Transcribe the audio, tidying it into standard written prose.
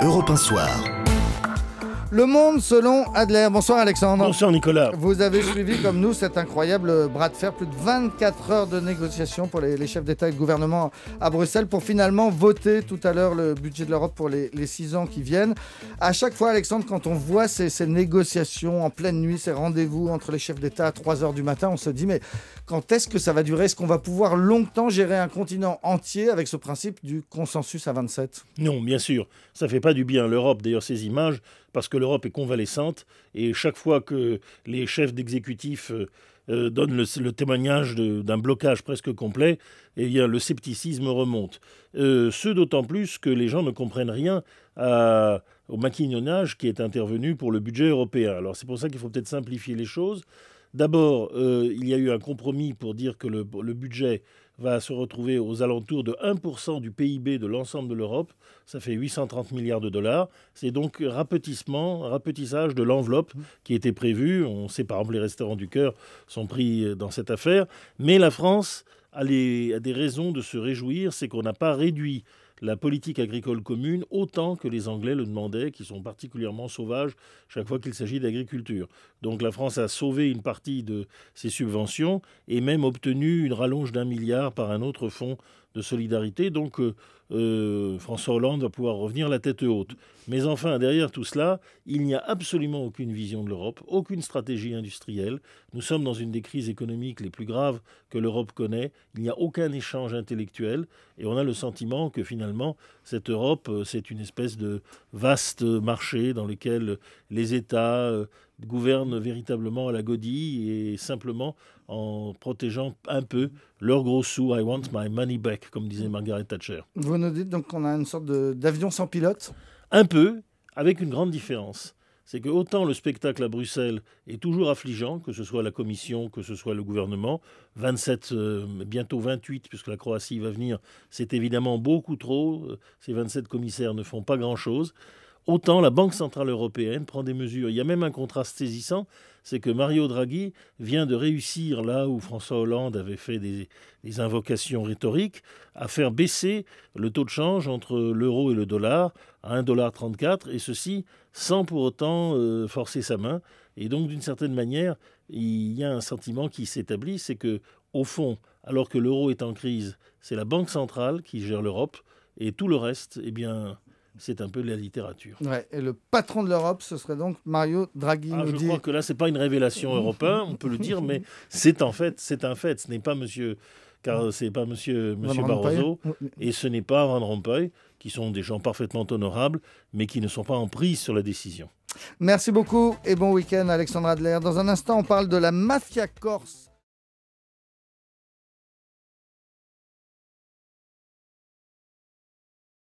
Europe 1 Soir. Le Monde selon Adler. Bonsoir Alexandre. Bonsoir Nicolas. Vous avez suivi comme nous cet incroyable bras de fer, plus de 24 heures de négociations pour les chefs d'État et de gouvernement à Bruxelles pour finalement voter tout à l'heure le budget de l'Europe pour les 6 ans qui viennent. À chaque fois Alexandre, quand on voit ces négociations en pleine nuit, ces rendez-vous entre les chefs d'État à 3 heures du matin, on se dit mais quand est-ce que ça va durer? Est-ce qu'on va pouvoir longtemps gérer un continent entier avec ce principe du consensus à 27? Non, bien sûr, ça fait pas du bien à l'Europe d'ailleurs ces images, parce que l'Europe est convalescente et chaque fois que les chefs d'exécutif donnent le témoignage d'un blocage presque complet, eh bien, le scepticisme remonte. Ce d'autant plus que les gens ne comprennent rien au maquignonnage qui est intervenu pour le budget européen. Alors c'est pour ça qu'il faut peut-être simplifier les choses. D'abord, il y a eu un compromis pour dire que le budget va se retrouver aux alentours de 1% du PIB de l'ensemble de l'Europe. Ça fait 830 milliards de dollars. C'est donc rapetissage de l'enveloppe qui était prévue. On sait par exemple les restaurants du cœur sont pris dans cette affaire. Mais la France a des raisons de se réjouir. C'est qu'on n'a pas réduit la politique agricole commune autant que les Anglais le demandaient, qui sont particulièrement sauvages chaque fois qu'il s'agit d'agriculture. Donc la France a sauvé une partie de ses subventions et même obtenu une rallonge d'1 milliard par un autre fonds de solidarité. Donc François Hollande va pouvoir revenir la tête haute. Mais enfin, derrière tout cela, il n'y a absolument aucune vision de l'Europe, aucune stratégie industrielle. Nous sommes dans une des crises économiques les plus graves que l'Europe connaît. Il n'y a aucun échange intellectuel et on a le sentiment que finalement, cette Europe, c'est une espèce de vaste marché dans lequel les États gouvernent véritablement à la godille et simplement en protégeant un peu leurs gros sous. I want my money back, comme disait Margaret Thatcher. Vous nous dites donc qu'on a une sorte d'avion sans pilote? Un peu, avec une grande différence. C'est que autant le spectacle à Bruxelles est toujours affligeant, que ce soit la Commission, que ce soit le gouvernement, 27, bientôt 28, puisque la Croatie va venir, c'est évidemment beaucoup trop. Ces 27 commissaires ne font pas grand-chose. Autant la Banque Centrale Européenne prend des mesures. Il y a même un contraste saisissant, c'est que Mario Draghi vient de réussir, là où François Hollande avait fait des invocations rhétoriques, à faire baisser le taux de change entre l'euro et le dollar à 1,34 $, et ceci sans pour autant forcer sa main. Et donc, d'une certaine manière, il y a un sentiment qui s'établit, c'est que, au fond, alors que l'euro est en crise, c'est la Banque Centrale qui gère l'Europe, et tout le reste, eh bien, c'est un peu de la littérature. Ouais, et le patron de l'Europe, ce serait donc Mario Draghi. Je crois que là, ce n'est pas une révélation européenne, on peut le dire, mais c'est un fait. Ce n'est pas monsieur Barroso et ce n'est pas Van Rompuy, qui sont des gens parfaitement honorables, mais qui ne sont pas en prise sur la décision. Merci beaucoup et bon week-end Alexandre Adler. Dans un instant, on parle de la mafia corse